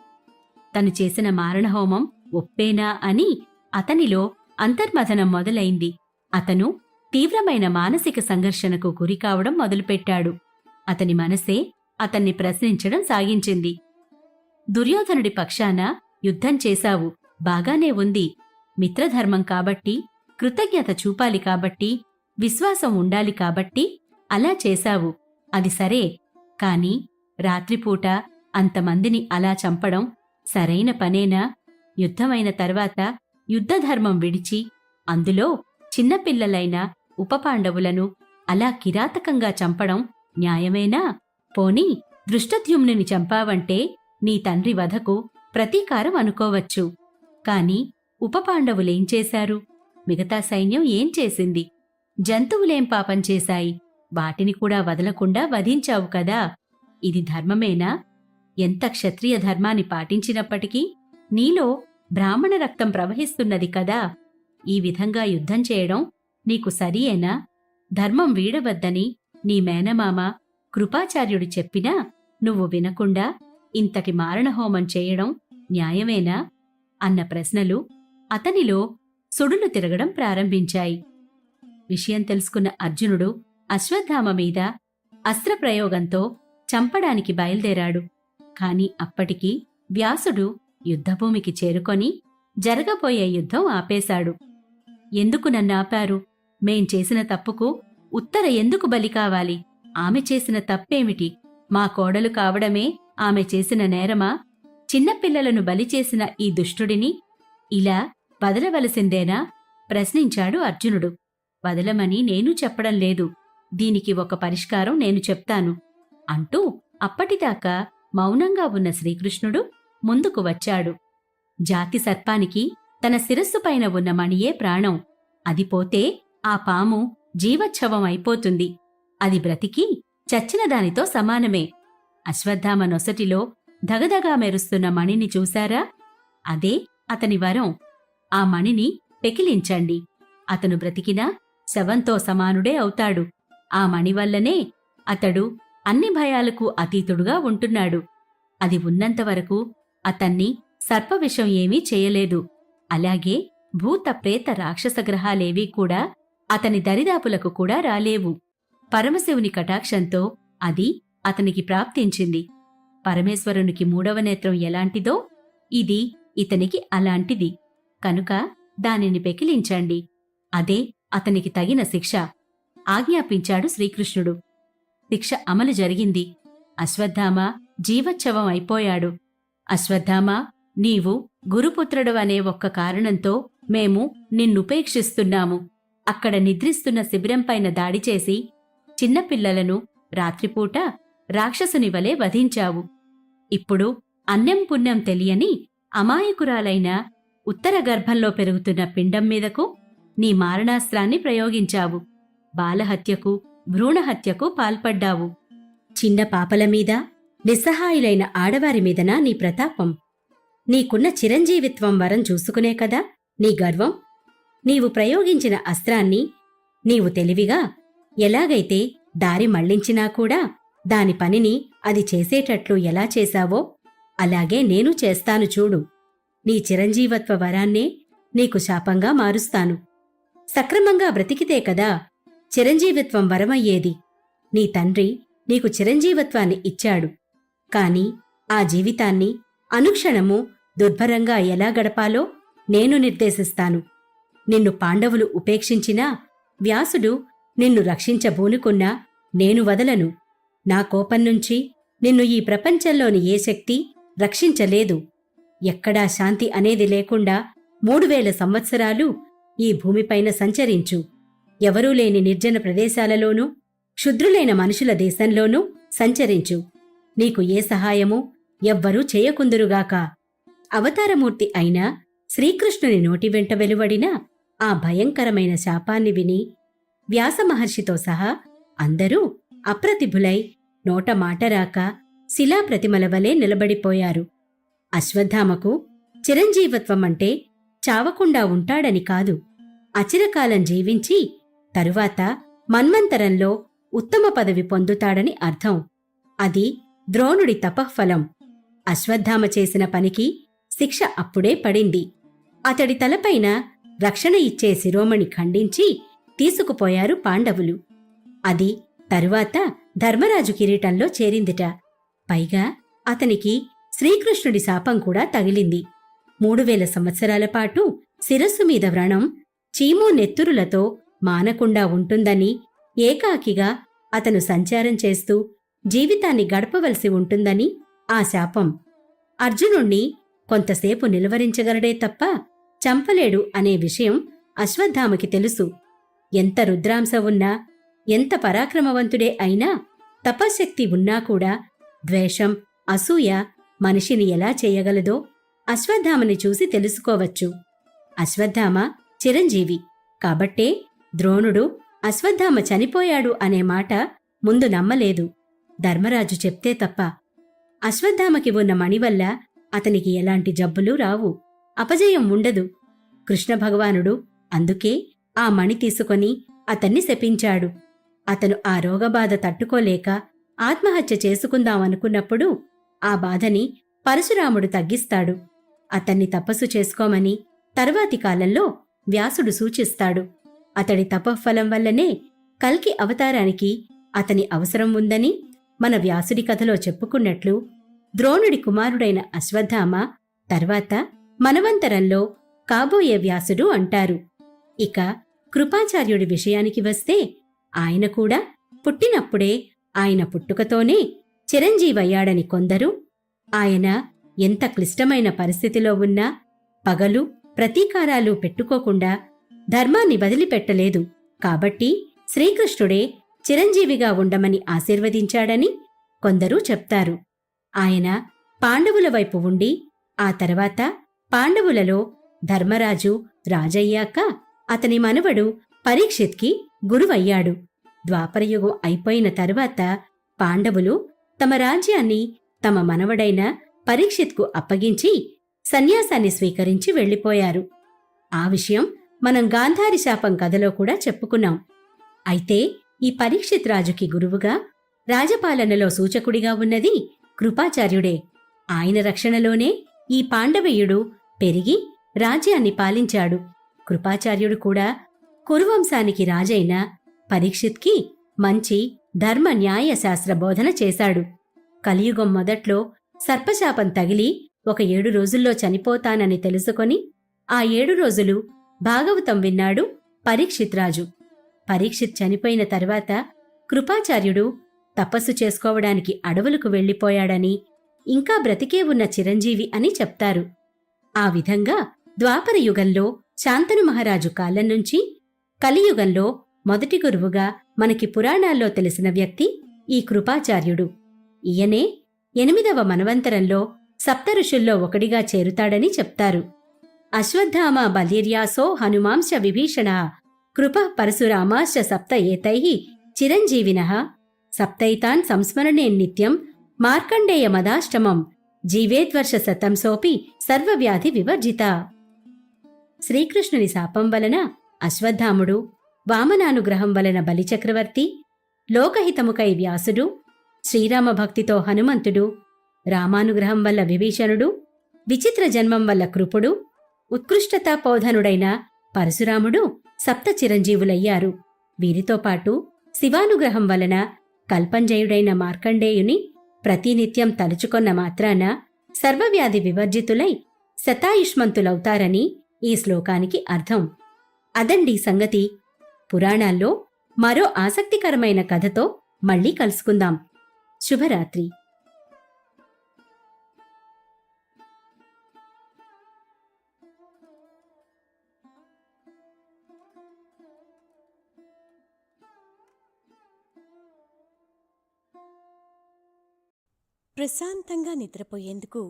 తను చేసిన మారణహోమం ఒప్పేనా అని అతనిలో అంతర్మథనం మొదలైంది. అతను తీవ్రమైన మానసిక సంఘర్షణకు గురికావడం మొదలుపెట్టాడు. అతని మనసే అతన్ని ప్రశ్నించడం సాగించింది. దుర్యోధనుడి పక్షాన యుద్ధం చేశావు, బాగానే ఉంది. మిత్రధర్మం కాబట్టి, కృతజ్ఞత చూపాలి కాబట్టి, విశ్వాసం ఉండాలి కాబట్టి అలా చేశావు. అది సరే. కాని రాత్రిపూట అంతమందిని అలా చంపడం సరైన పనేనా? యుద్ధమైన తర్వాత యుద్ధధర్మం విడిచి అందులో చిన్నపిల్లలైన ఉపపాండవులను అలా కిరాతకంగా చంపడం న్యాయమేనా? పోనీ దృష్టద్యుమ్నుని చంపావంటే నీ తండ్రి వధకు ప్రతీకారం అనుకోవచ్చు. కాని ఉపపాండవులేం చేశారు? మిగతా సైన్యం ఏం చేసింది? జంతువులేం పాపం చేశాయి? వాటిని కూడా వదలకుండా వధించావు కదా. ఇది ధర్మమేనా? ఎంత క్షత్రియ ధర్మాన్ని పాటించినప్పటికీ నీలో బ్రాహ్మణ రక్తం ప్రవహిస్తున్నది కదా. ఈ విధంగా యుద్ధం చేయడం నీకు సరియేనా? ధర్మం వీడవద్దని నీ మేనమామ కృపాచార్యుడు చెప్పినా నువ్వు వినకుండా ఇంతటి మారణహోమం చేయడం న్యాయమేనా? అన్న ప్రశ్నలు అతనిలో సుడులు తిరగడం ప్రారంభించాయి. విషయం తెలుసుకున్న అర్జునుడు అశ్వత్థామ మీద అస్త్రప్రయోగంతో చంపడానికి బయల్దేరాడు. కాని అప్పటికి వ్యాసుడు యుద్ధభూమికి చేరుకొని జరగబోయే యుద్ధం ఆపేశాడు. ఎందుకు నన్నాపారు? మేం చేసిన తప్పుకు ఉత్తర ఎందుకు బలి కావాలి? ఆమె చేసిన తప్పేమిటి? మా కోడలు కావడమే ఆమె చేసిన నేరమా? చిన్నపిల్లలను బలి చేసిన ఈ దుష్టుడిని ఇలా వదలవలసిందేనా? ప్రశ్నించాడు అర్జునుడు. వదలమని నేను చెప్పడం లేదు. దీనికి ఒక పరిష్కారం నేను చెప్తాను అంటూ అప్పటిదాకా మౌనంగా ఉన్న శ్రీకృష్ణుడు ముందుకు వచ్చాడు. జాతి సర్పానికి తన శిరస్సుపైన ఉన్న మణియే ప్రాణం. అది పోతే ఆ పాము జీవచ్ఛవం అయిపోతుంది. అది బ్రతికి చచ్చిన దానితో సమానమే. అశ్వత్థామ నొసటిలో ధగధగా మెరుస్తున్న మణిని చూశారా? అదే అతని వరం. ఆ మణిని పెకిలించండి. అతను బ్రతికినా శవంతో సమానుడే అవుతాడు. ఆ మణి వల్లనే అతడు అన్ని భయాలకు అతీతుడుగా ఉంటున్నాడు. అది ఉన్నంతవరకు అతన్ని సర్పవిషం ఏమీ చేయలేదు. అలాగే భూత ప్రేత రాక్షస గ్రహాలేవీ కూడా అతని దరిదాపులకు కూడా రాలేవు. పరమశివుని కటాక్షంతో అది అతనికి ప్రాప్తించింది. పరమేశ్వరునికి మూడవ నేత్రం ఎలాంటిదో ఇది ఇతనికి అలాంటిది. కనుక దానిని పెకిలించండి. అదే అతనికి తగిన శిక్ష ఆజ్ఞాపించాడు శ్రీకృష్ణుడు. శిక్ష అమలు జరిగింది. అశ్వత్థామ జీవచ్ఛవం అయిపోయాడు. అశ్వత్థామ, నీవు గురుపుత్రుడు అనే ఒక్క కారణంతో మేము నిన్నుపేక్షిస్తున్నాము. అక్కడ నిద్రిస్తున్న శిబిరంపైన దాడి చేసి చిన్నపిల్లలను రాత్రిపూట రాక్షసుని వలె వధించావు. ఇప్పుడు అన్నం పుణ్యం తెలియని అమాయకురాలైన ఉత్తర గర్భంలో పెరుగుతున్న పిండం మీదకు నీ మారణాస్త్రాన్ని ప్రయోగించావు. బాలహత్యకు, భ్రూణహత్యకు పాల్పడ్డావు. చిన్న పాపల మీద, నిస్సహాయులైన ఆడవారి మీదనా నీ ప్రతాపం? నీకున్న చిరంజీవిత్వం వరం చూసుకునే కదా నీ గర్వం? నీవు ప్రయోగించిన అస్త్రాన్ని నీవు తెలివిగా ఎలాగైతే దారి మళ్లించినా కూడా దాని పనిని అది చేసేటట్లు ఎలా చేశావో అలాగే నేను చేస్తాను చూడు. నీ చిరంజీవత్వ వరాన్నే నీకు శాపంగా మారుస్తాను. సక్రమంగా బ్రతికితే కదా చిరంజీవిత్వం వరమయ్యేది. నీ తండ్రి నీకు చిరంజీవత్వాన్ని ఇచ్చాడు. కాని ఆ జీవితాన్ని అనుక్షణము దుర్భరంగా ఎలా గడపాలో నేను నిర్దేశిస్తాను. నిన్ను పాండవులు ఉపేక్షించినా, వ్యాసుడు నిన్ను రక్షించబూనుకున్నా నేను వదలను. నా కోపం నుంచి నిన్ను ఈ ప్రపంచంలోని ఏ శక్తి రక్షించలేదు. ఎక్కడా శాంతి అనేది లేకుండా 3000 సంవత్సరాలు ఈ భూమిపైన సంచరించు. ఎవరూ లేని నిర్జన ప్రదేశాలలోనూ, క్షుద్రులైన మనుషుల దేశంలోనూ సంచరించు. నీకు ఏ సహాయమూ ఎవ్వరూ చేయకుందురుగాక. అవతారమూర్తి అయిన శ్రీకృష్ణుని నోటి వెంట వెలువడిన ఆ భయంకరమైన శాపాన్ని విని వ్యాసమహర్షితో సహా అందరూ అప్రతిభులై నోట మాటరాక శిలాప్రతిమల వలె నిలబడిపోయారు. అశ్వత్థామకు చిరంజీవత్వమంటే చావకుండా ఉంటాడని కాదు, అచిరకాలం జీవించి తరువాత మన్వంతరంలో ఉత్తమ పదవి పొందుతాడని అర్థం. అది ద్రోణుడి తపఃఫలం. అశ్వత్థామ చేసిన పనికి శిక్ష అప్పుడే పడింది. అతడి తలపైన రక్షణ ఇచ్చే శిరోమణి ఖండించి తీసుకుపోయారు పాండవులు. అది తరువాత ధర్మరాజు కిరీటంలో చేరిందిట. పైగా అతనికి శ్రీకృష్ణుడి శాపం కూడా తగిలింది. 3000 సంవత్సరాల పాటు శిరస్సు మీద వ్రణం, చీము నెత్తురులతో మానకుండా ఉంటుందని, ఏకాకిగా అతను సంచారం చేస్తూ జీవితాన్ని గడపవలసి ఉంటుందని ఆ శాపం. అర్జునుణ్ణి కొంతసేపు నిలువరించగలడే తప్ప చంపలేడు అనే విషయం అశ్వత్థామకి తెలుసు. ఎంత రుద్రాంశ ఉన్నా, ఎంత పరాక్రమవంతుడే అయినా, తపశ్శక్తి ఉన్నా కూడా ద్వేషం, అసూయ మనిషిని ఎలా చేయగలదో అశ్వత్థామని చూసి తెలుసుకోవచ్చు. అశ్వత్థామ చిరంజీవి కాబట్టే ద్రోణుడు అశ్వత్థామ చనిపోయాడు అనే మాట ముందు నమ్మలేదు, ధర్మరాజు చెప్తే తప్ప. అశ్వత్థామకి ఉన్న మణి వల్ల అతనికి ఎలాంటి జబ్బులు రావు, అపజయం ఉండదు. కృష్ణ భగవానుడు అందుకే ఆ మణి తీసుకొని అతన్ని శపించాడు. అతను ఆ రోగబాధ తట్టుకోలేక ఆత్మహత్య చేసుకుందామనుకున్నప్పుడు ఆ బాధని పరశురాముడు తగ్గిస్తాడు. అతన్ని తపస్సు చేసుకోమని తర్వాతి కాలంలో వ్యాసుడు సూచిస్తాడు. అతడి తపఃఫలం వల్లనే కల్కి అవతారానికి అతని అవసరం ఉందని మన వ్యాసుడి కథలో చెప్పుకున్నట్లు ద్రోణుడి కుమారుడైన అశ్వత్థామ తర్వాత మనవంతరంలో కాబోయే వ్యాసుడు అంటారు. ఇక కృపాచార్యుడి విషయానికి వస్తే ఆయన కూడా పుట్టినప్పుడే ఆయన పుట్టుకతోనే చిరంజీవయ్యాడని కొందరు, ఆయన ఎంత క్లిష్టమైన పరిస్థితిలో ఉన్నా పగలు ప్రతీకారాలు పెట్టుకోకుండా ధర్మాన్ని వదిలిపెట్టలేదు కాబట్టి శ్రీకృష్ణుడే చిరంజీవిగా ఉండమని ఆశీర్వదించాడని కొందరు చెప్తారు. ఆయన పాండవుల వైపు ఉండి ఆ తర్వాత పాండవులలో ధర్మరాజు రాజయ్యాక అతని మనవడు పరీక్షిత్కి గురువయ్యాడు. ద్వాపరయుగం అయిపోయిన తరువాత పాండవులు తమ రాజ్యాన్ని తమ మనవడైన పరీక్షిత్కు అప్పగించి సన్యాసాన్ని స్వీకరించి వెళ్లిపోయారు. ఆ విషయం మనం గాంధారి శాపం కథలో కూడా చెప్పుకున్నాం. అయితే ఈ పరీక్షిత్ రాజుకి గురువుగా రాజపాలనలో సూచకుడిగా ఉన్నది కృపాచార్యుడే. ఆయన రక్షణలోనే ఈ పాండవీయుడు పెరిగి రాజ్యాన్ని పాలించాడు. కృపాచార్యుడు కూడా కురువంశానికి రాజైన పరీక్షిత్కి మంచి ధర్మ న్యాయ శాస్త్ర బోధన చేశాడు. కలియుగం మొదట్లో సర్పశాపం తగిలి ఒక 7 రోజుల్లో చనిపోతానని తెలుసుకొని ఆ 7 రోజులు భాగవతం విన్నాడు పరీక్షిత్ రాజు. పరీక్షిత్ చనిపోయిన తర్వాత కృపాచార్యుడు తపస్సు చేసుకోవడానికి అడవులకు వెళ్లిపోయాడని, ఇంకా బ్రతికే ఉన్న చిరంజీవి అని చెప్తారు. ఆ విధంగా ద్వాపర యుగంలో శాంతను మహారాజు కాలం నుంచి కలియుగంలో మొదటి గురువుగా మనకి పురాణాల్లో తెలిసిన వ్యక్తి ఈ కృపాచార్యుడు. ఈయనే 8వ మనవంతరంలో సప్త ఋషుల్లో ఒకడిగా చేరుతాడని చెప్తారు. అశ్వత్థామ బలిర్యాసో హనుమాంశ విభీషణ కృప పరశురామాశ్చ సప్త ఏతైః చిరంజీవినః సప్తైతాన్ సంస్మరణే నిత్యం మార్కండేయ మదాష్టమం జీవేద్వర్ష శతంసోపి సర్వవ్యాధి వివర్జిత. శ్రీకృష్ణుని శాపం వలన అశ్వత్థాముడు, వామనానుగ్రహం వలన బలిచక్రవర్తి, లోకహితముకై వ్యాసుడు, శ్రీరామ భక్తితో హనుమంతుడు, రామానుగ్రహం వల్ల విభీషణుడు, విచిత్ర జన్మం వల్ల కృపుడు, ఉత్కృష్టతాపోధనుడైన పరశురాముడు సప్త చిరంజీవులయ్యారు. వీరితో పాటు శివానుగ్రహం వలన కల్పంజయుడైన మార్కండేయుని ప్రతినిత్యం తలుచుకొన్న మాత్రాన సర్వవ్యాధి వివర్జితులై శతాయుష్మంతులవుతారని ఈ శ్లోకానికి అర్థం. అదండి సంగతి. పురాణాల్లో మరో ఆసక్తికరమైన కథతో మళ్ళీ కలుసుకుందాం. శుభరాత్రి. ప్రశాంతంగా నిద్రపోయేందుకు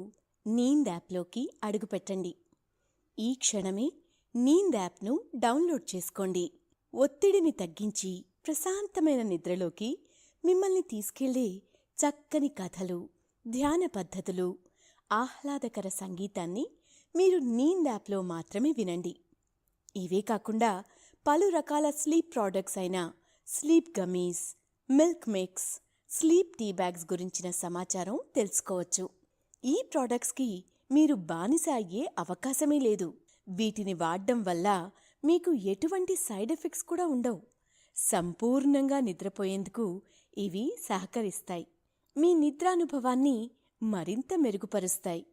నీంద్ యాప్లోకి అడుగుపెట్టండి. ఈ క్షణమే నీంద్ యాప్ను డౌన్లోడ్ చేసుకోండి. ఒత్తిడిని తగ్గించి ప్రశాంతమైన నిద్రలోకి మిమ్మల్ని తీసుకెళ్లే చక్కని కథలు, ధ్యాన పద్ధతులు, ఆహ్లాదకర సంగీతాన్ని మీరు నీంద్ యాప్లో మాత్రమే వినండి. ఇవే కాకుండా పలు రకాల స్లీప్ ప్రోడక్ట్స్ అయిన sleep gummies, milk mix, sleep tea bags గురించిన సమాచారం తెలుసుకోవచ్చు. ఈ ప్రోడక్ట్స్కి మీరు బానిస అయ్యే అవకాశమే లేదు. వీటిని వాడడం వల్ల మీకు ఎటువంటి సైడ్ ఎఫెక్ట్స్ కూడా ఉండవు. సంపూర్ణంగా నిద్రపోయేందుకు ఇవి సహకరిస్తాయి. మీ నిద్రానుభవాన్ని మరింత మెరుగుపరుస్తాయి.